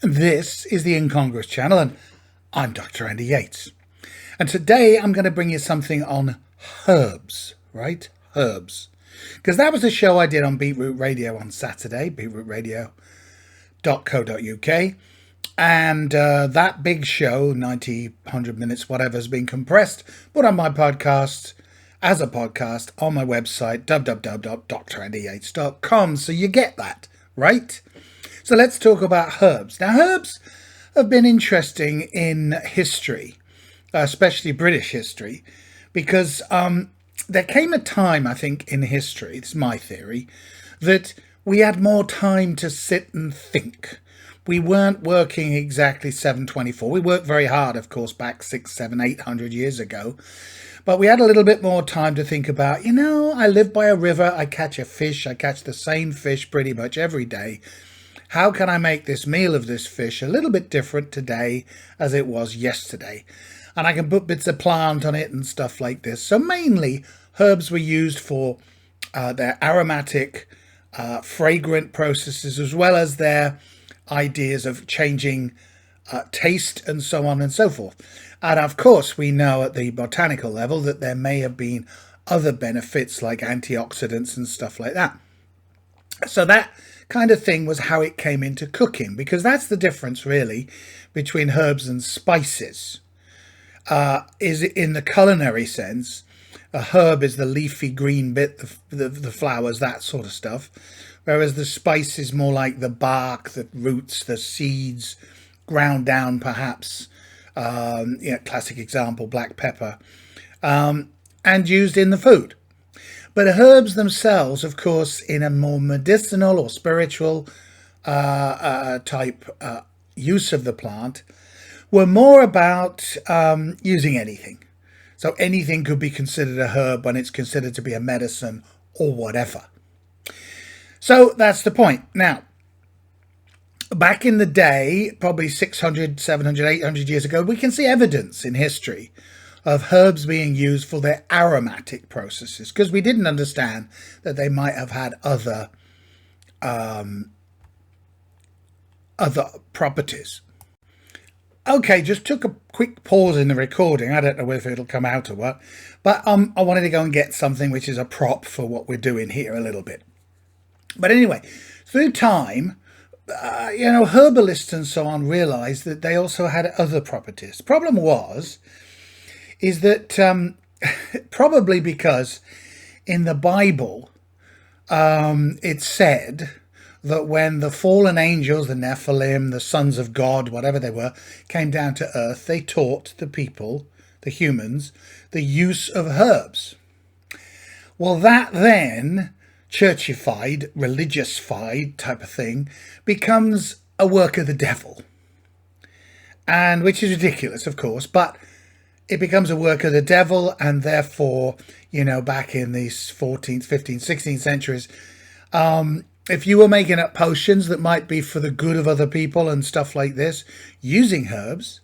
This is the Incongruous Channel, and I'm Dr. Andy Yates. And today I'm going to bring you something on herbs, right? Herbs. Because that was a show I did on Beetroot Radio on Saturday, beetrootradio.co.uk. And that big show, 90, 100 minutes, whatever, has been compressed, put on my podcast as a podcast on my website, www.drandyyates.com. So you get that, right? So let's talk about herbs. Now, herbs have been interesting in history, especially British history, because there came a time, I think, in history, this is my theory, that we had more time to sit and think. We weren't working exactly 7/24. We worked very hard, of course, back 6, 7, 800 years ago. But we had a little bit more time to think about, I live by a river, I catch a fish, I catch the same fish pretty much every day. How can I make this meal of this fish a little bit different today as it was yesterday? And I can put bits of plant on it and stuff like this. So mainly herbs were used for their aromatic, fragrant processes, as well as their ideas of changing taste and so on and so forth. And of course, we know at the botanical level that there may have been other benefits like antioxidants and stuff like that. So that kind of thing was how it came into cooking, because that's the difference really between herbs and spices. Is in the culinary sense, a herb is the leafy green bit, the flowers, that sort of stuff, whereas the spice is more like the bark, the roots, the seeds, ground down perhaps. Classic example, black pepper, and used in the food. But herbs themselves, of course, in a more medicinal or spiritual type use of the plant, were more about using anything. So anything could be considered a herb when it's considered to be a medicine or whatever. So that's the point. Now, back in the day, probably 600, 700, 800 years ago, we can see evidence in history of herbs being used for their aromatic processes, because we didn't understand that they might have had other properties. Okay, just took a quick pause in the recording. I don't know whether it'll come out or what, but I wanted to go and get something which is a prop for what we're doing here a little bit. But anyway, through time, herbalists and so on realized that they also had other properties. The problem is that probably because in the Bible it said that when the fallen angels, the Nephilim, the sons of God, whatever they were, came down to earth, they taught the people, the humans, the use of herbs. Well, that then, churchified, religious-fied type of thing, becomes a work of the devil. And which is ridiculous, of course, but it becomes a work of the devil, and therefore, back in these 14th, 15th, 16th centuries, if you were making up potions that might be for the good of other people and stuff like this, using herbs,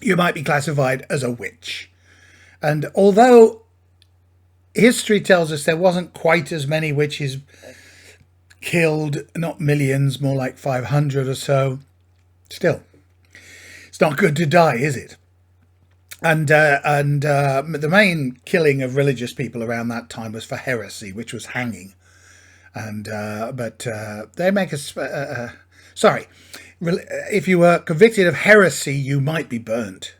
you might be classified as a witch. And although history tells us there wasn't quite as many witches killed, not millions, more like 500 or so, still, it's not good to die, is it? And the main killing of religious people around that time was for heresy, which was hanging. And but they make a sorry, if you were convicted of heresy, you might be burnt.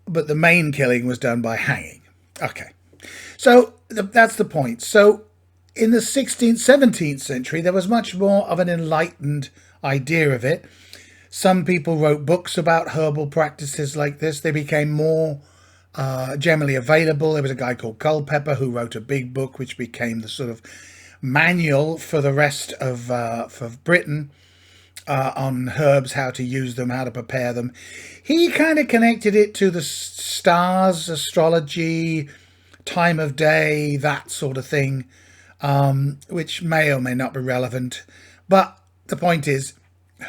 But the main killing was done by hanging. Okay, so that's the point. So in the 16th, 17th century, there was much more of an enlightened idea of it. Some people wrote books about herbal practices like this. They became more generally available. There was a guy called Culpeper who wrote a big book which became the sort of manual for the rest of for Britain on herbs, how to use them, how to prepare them. He kind of connected it to the stars, astrology, time of day, that sort of thing, which may or may not be relevant. But the point is,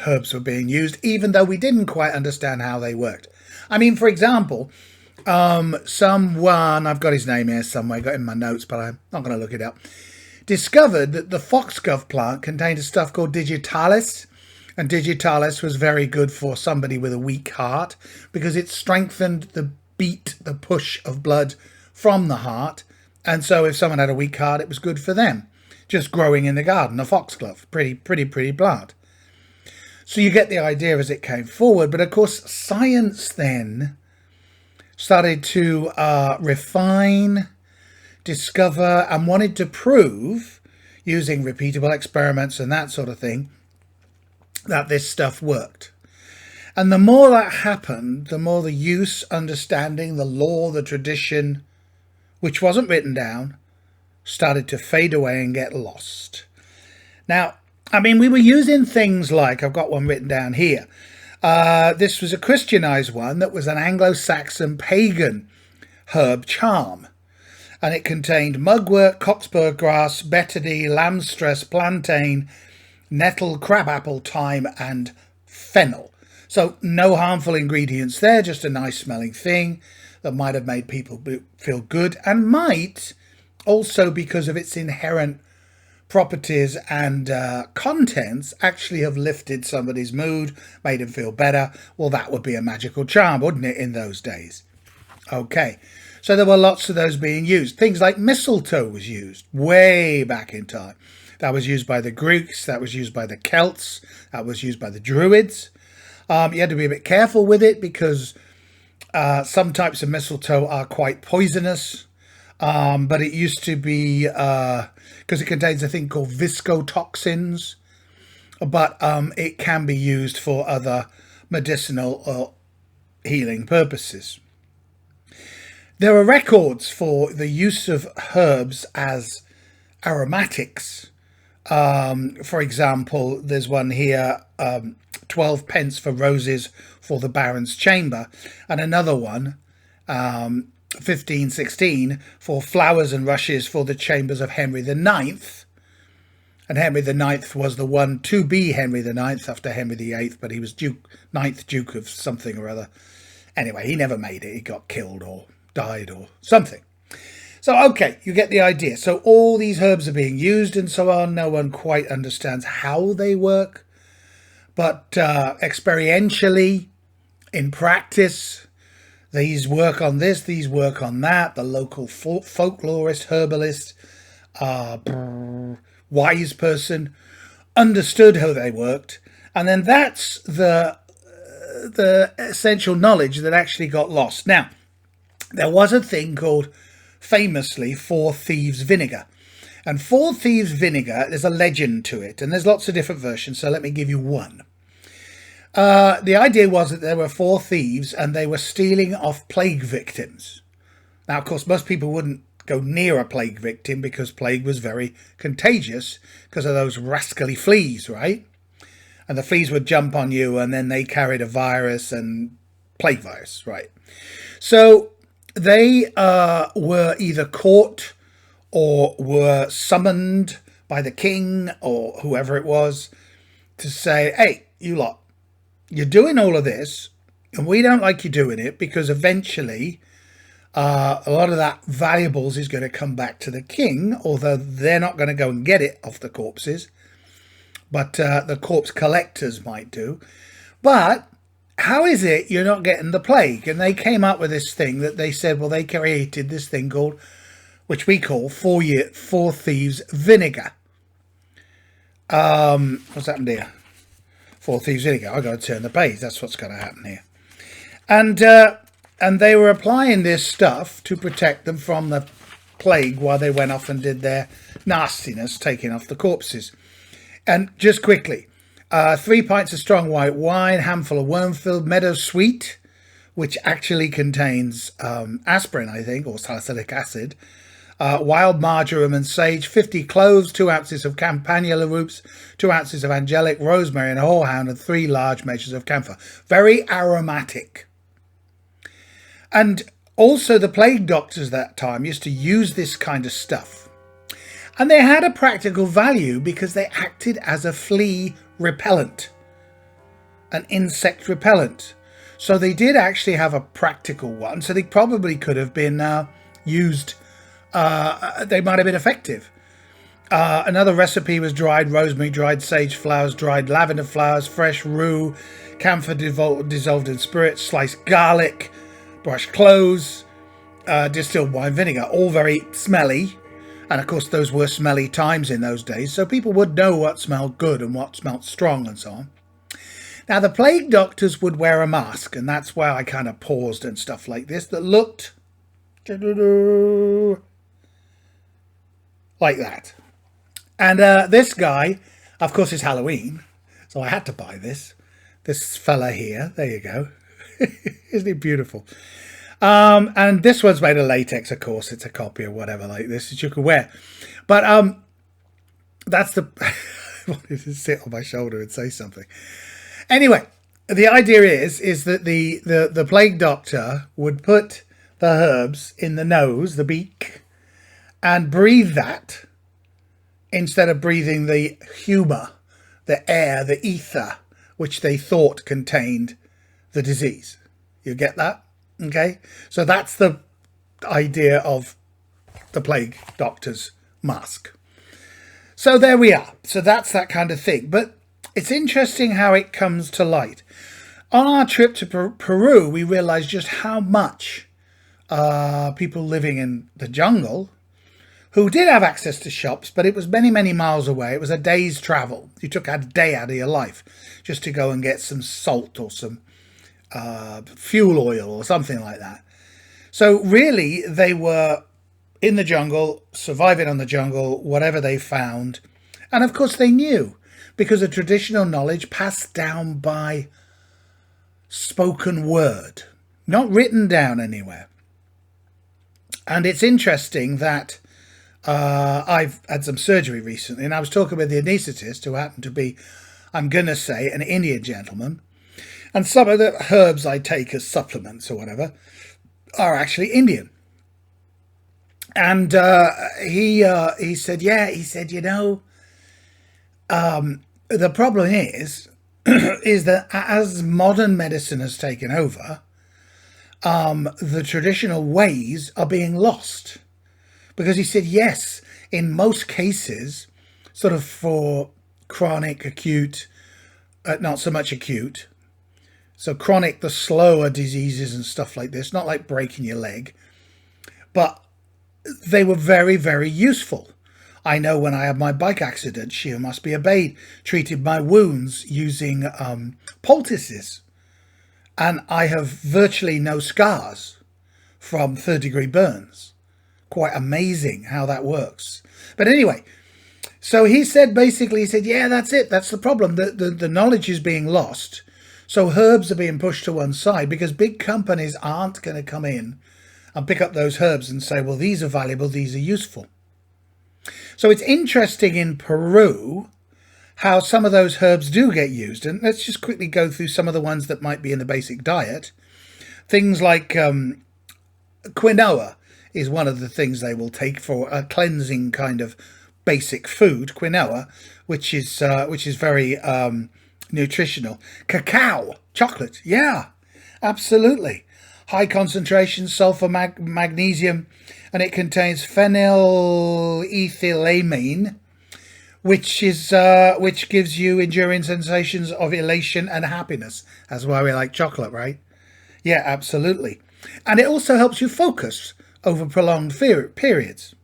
herbs were being used, even though we didn't quite understand how they worked. I mean, for example, someone, I've got his name here somewhere, got it in my notes, but I'm not going to look it up, discovered that the foxglove plant contained a stuff called digitalis, And digitalis was very good for somebody with a weak heart because it strengthened the beat, the push of blood from the heart. And so if someone had a weak heart, it was good for them. Just growing in the garden, a foxglove, pretty plant. So you get the idea as it came forward. But of course, science then started to refine, discover, and wanted to prove, using repeatable experiments and that sort of thing, that this stuff worked. And the more that happened, the more the use, understanding, the law, the tradition, which wasn't written down, started to fade away and get lost. Now, I mean, we were using things like, I've got one written down here. This was a Christianized one that was an Anglo-Saxon pagan herb charm. And it contained mugwort, cockspur grass, betony, lambstress, plantain, nettle, crabapple, thyme, and fennel. So no harmful ingredients there, just a nice smelling thing that might have made people feel good, and might also, because of its inherent properties and contents, actually have lifted somebody's mood, made them feel better. Well, that would be a magical charm, wouldn't it, in those days? Okay, so there were lots of those being used. Things like mistletoe was used way back in time. That was used by the Greeks, that was used by the Celts, that was used by the Druids. You had to be a bit careful with it because some types of mistletoe are quite poisonous. But it used to be, because it contains a thing called viscotoxins, but it can be used for other medicinal or healing purposes. There are records for the use of herbs as aromatics. For example, there's one here, 12 pence for roses for the Baron's chamber, and another one, 1516, for flowers and rushes for the chambers of Henry IX. And Henry IX was the one to be Henry IX after Henry VIII, but he was ninth Duke of something or other. Anyway, he never made it. He got killed or died or something. So, okay, you get the idea. So all these herbs are being used and so on. No one quite understands how they work. But experientially, in practice, these work on this, these work on that. The local folklorist, herbalist, wise person understood how they worked. And then that's the essential knowledge that actually got lost. Now, there was a thing called, famously, Four Thieves vinegar. And Four Thieves vinegar, there's a legend to it, and there's lots of different versions, so let me give you one. The idea was that there were four thieves and they were stealing off plague victims. Now, of course, most people wouldn't go near a plague victim because plague was very contagious because of those rascally fleas, right? And the fleas would jump on you and then they carried a virus, and plague virus, right? So they were either caught or were summoned by the king or whoever it was to say, hey, you lot, you're doing all of this and we don't like you doing it, because eventually a lot of that valuables is going to come back to the king, although they're not going to go and get it off the corpses, but the corpse collectors might do. But how is it you're not getting the plague? And they came up with this thing that they said, well, they created this thing called, which we call Four Thieves vinegar. What's happened here? Four Thieves vinegar. I've got to turn the page. That's what's going to happen here. And they were applying this stuff to protect them from the plague while they went off and did their nastiness, taking off the corpses. And just quickly, 3 pints of strong white wine, handful of wormfield, meadow sweet, which actually contains aspirin, I think, or salicylic acid, wild marjoram and sage, 50 cloves, 2 ounces of campanula roots, 2 ounces of angelic, rosemary and horehound, and 3 large measures of camphor. Very aromatic. And also the plague doctors that time used to use this kind of stuff. And they had a practical value because they acted as a flea repellent, an insect repellent. So they did actually have a practical one. So they probably could have been used, they might have been effective. Another recipe was dried rosemary, dried sage flowers, dried lavender flowers, fresh rue, camphor dissolved in spirits, sliced garlic, brushed cloves, distilled wine vinegar, all very smelly. And of course, those were smelly times in those days, so people would know what smelled good and what smelled strong and so on. Now, the plague doctors would wear a mask, and that's why I kind of paused and stuff like this, that looked like that. And this guy, of course, is Halloween, so I had to buy this. This fella here, there you go. Isn't he beautiful? And this one's made of latex, of course. It's a copy or whatever like this that you can wear. But that's the... What did it sit on my shoulder and say something? Anyway, the idea is that the plague doctor would put the herbs in the nose, the beak, and breathe that instead of breathing the humour, the air, the ether, which they thought contained the disease. You get that? Okay? So that's the idea of the plague doctor's mask. So there we are. So that's that kind of thing. But it's interesting how it comes to light. On our trip to Peru, we realized just how much people living in the jungle who did have access to shops, but it was many, many miles away. It was a day's travel. You took a day out of your life just to go and get some salt or some fuel oil or something like that. So really, they were in the jungle, surviving on the jungle, whatever they found. And of course, they knew, because of traditional knowledge passed down by spoken word, not written down anywhere. And it's interesting that I've had some surgery recently, and I was talking with the anaesthetist, who happened to be, I'm going to say, an Indian gentleman. And some of the herbs I take as supplements or whatever are actually Indian. And he said, yeah, he said, you know, the problem is that as modern medicine has taken over, the traditional ways are being lost. Because he said, yes, in most cases, sort of for chronic, acute, not so much acute. So chronic, the slower diseases and stuff like this, not like breaking your leg, but they were very, very useful. I know when I had my bike accident, Sheila must be obeyed, treated my wounds using poultices. And I have virtually no scars from third-degree burns. Quite amazing how that works. But anyway, so he said, basically, he said, yeah, that's it. That's the problem. The knowledge is being lost. So herbs are being pushed to one side because big companies aren't going to come in and pick up those herbs and say, well, these are valuable, these are useful. So it's interesting in Peru how some of those herbs do get used. And let's just quickly go through some of the ones that might be in the basic diet. Things like quinoa is one of the things they will take for a cleansing kind of basic food, quinoa, which is very nutritional. Cacao, chocolate, yeah, absolutely. High concentration sulfur, magnesium, and it contains phenylethylamine, which gives you enduring sensations of elation and happiness. That's why we like chocolate, right? Yeah, absolutely. And it also helps you focus over prolonged periods.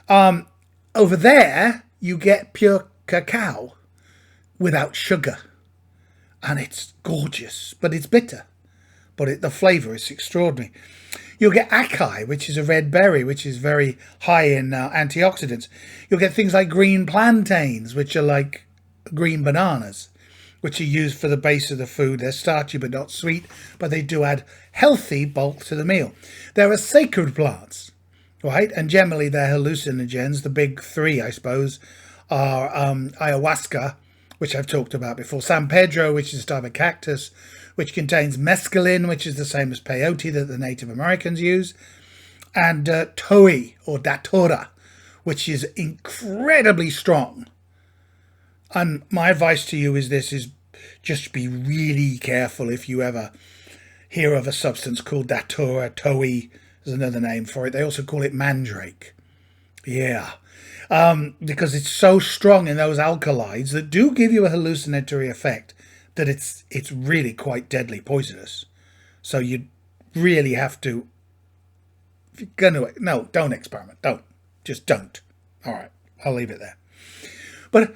Over there, you get pure cacao without sugar. And it's gorgeous, but it's bitter. But the flavour is extraordinary. You'll get acai, which is a red berry, which is very high in antioxidants. You'll get things like green plantains, which are like green bananas, which are used for the base of the food. They're starchy but not sweet, but they do add healthy bulk to the meal. There are sacred plants, right? And generally they're hallucinogens. The big three, I suppose, are ayahuasca, which I've talked about before, San Pedro, which is a type of cactus, which contains mescaline, which is the same as peyote that the Native Americans use, and toi, or datura, which is incredibly strong. And my advice to you is just be really careful if you ever hear of a substance called datura. Toi is another name for it. They also call it mandrake. Yeah. because it's so strong in those alkaloids that do give you a hallucinatory effect, that it's really quite deadly poisonous. So you really have to, if you're gonna, no, don't experiment, just don't. All right, I'll leave it there. But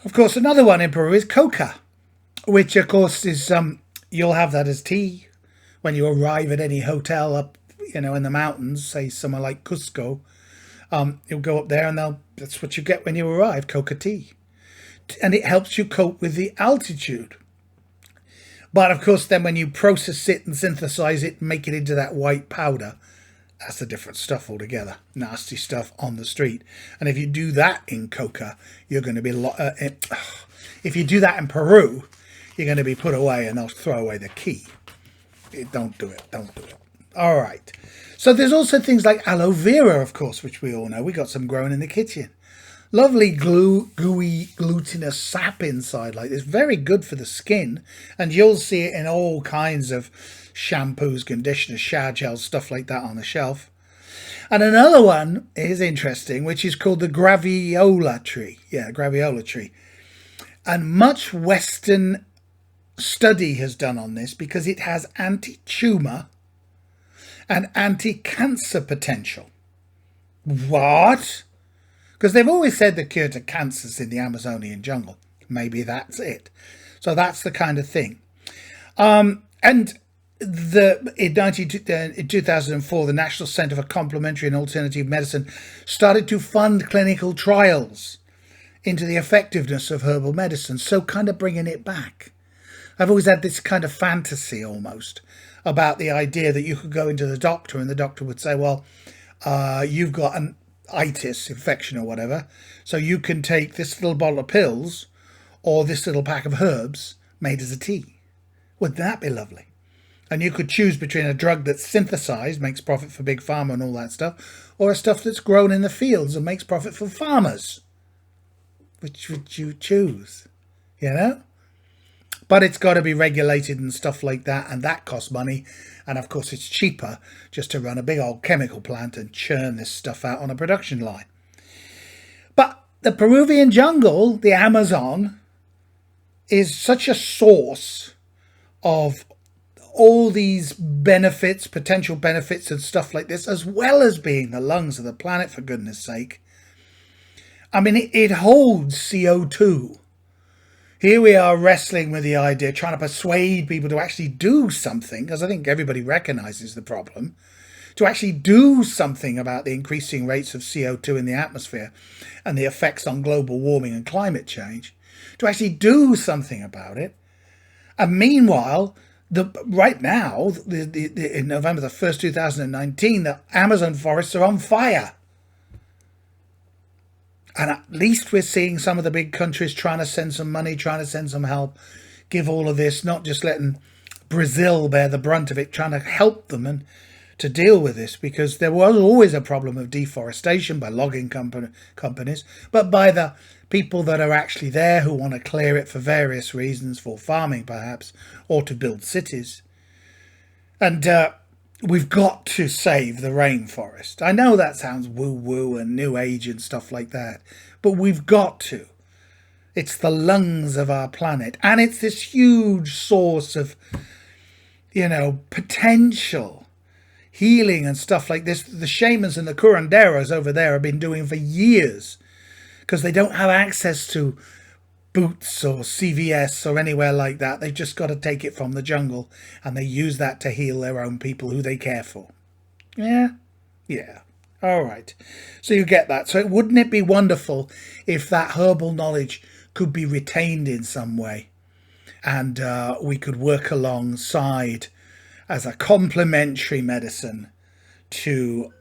of course, another one in Peru is coca, which of course is you'll have that as tea when you arrive at any hotel up, in the mountains, say somewhere like Cusco. You'll go up there and that's what you get when you arrive, coca tea. And it helps you cope with the altitude. But of course, then when you process it and synthesize it and make it into that white powder, that's a different stuff altogether. Nasty stuff on the street. And if you do that in coca, you're going to be... if you do that in Peru, you're going to be put away and they'll throw away the key. Don't do it. Don't do it. All right. So there's also things like aloe vera, of course, which we all know. We got some growing in the kitchen. Lovely gooey, glutinous sap inside like this. Very good for the skin. And you'll see it in all kinds of shampoos, conditioners, shower gels, stuff like that on the shelf. And another one is interesting, which is called the graviola tree. Yeah, graviola tree. And much Western study has done on this because it has anti-tumor and anti-cancer potential. What? Because they've always said the cure to cancer's in the Amazonian jungle. Maybe that's it. So that's the kind of thing. And in 2004, the National Center for Complementary and Alternative Medicine started to fund clinical trials into the effectiveness of herbal medicine. So kind of bringing it back. I've always had this kind of fantasy almost about the idea that you could go into the doctor and the doctor would say, well, you've got an itis infection or whatever, so you can take this little bottle of pills or this little pack of herbs made as a tea. Wouldn't that be lovely? And you could choose between a drug that's synthesized, makes profit for big pharma and all that stuff, or a stuff that's grown in the fields and makes profit for farmers. Which would you choose? But it's got to be regulated and stuff like that, and that costs money. And of course, it's cheaper just to run a big old chemical plant and churn this stuff out on a production line. But the Peruvian jungle, the Amazon, is such a source of all these benefits, potential benefits and stuff like this, as well as being the lungs of the planet, for goodness sake. I mean, it holds CO2. Here we are wrestling with the idea, trying to persuade people to actually do something, because I think everybody recognizes the problem, to actually do something about the increasing rates of CO2 in the atmosphere and the effects on global warming and climate change, to actually do something about it. And meanwhile, right now, in November the 1st, 2019, the Amazon forests are on fire. And at least we're seeing some of the big countries trying to send some money, trying to send some help, give all of this, not just letting Brazil bear the brunt of it, trying to help them and to deal with this, because there was always a problem of deforestation by logging companies, but by the people that are actually there who want to clear it for various reasons, for farming perhaps, or to build cities. And we've got to save the rainforest. I know that sounds woo-woo and new age and stuff like that, but we've got to. It's the lungs of our planet, and it's this huge source of, potential healing and stuff like this. The shamans and the curanderos over there have been doing for years, because they don't have access to Boots or CVS or anywhere like that. They've just got to take it from the jungle, and they use that to heal their own people who they care for. Yeah. All right. So you get that. So wouldn't it be wonderful if that herbal knowledge could be retained in some way, and we could work alongside as a complementary medicine to,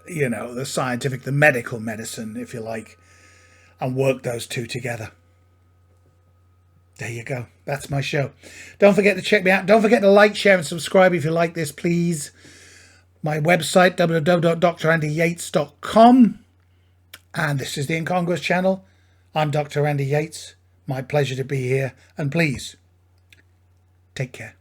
the scientific, the medical medicine, if you like, and work those two together. There you go. That's my show. Don't forget to check me out. Don't forget to like, share and subscribe if you like this, please. My website, www.drandyyates.com. And this is the Incongruous Channel. I'm Dr. Randy Yates. My pleasure to be here. And please, take care.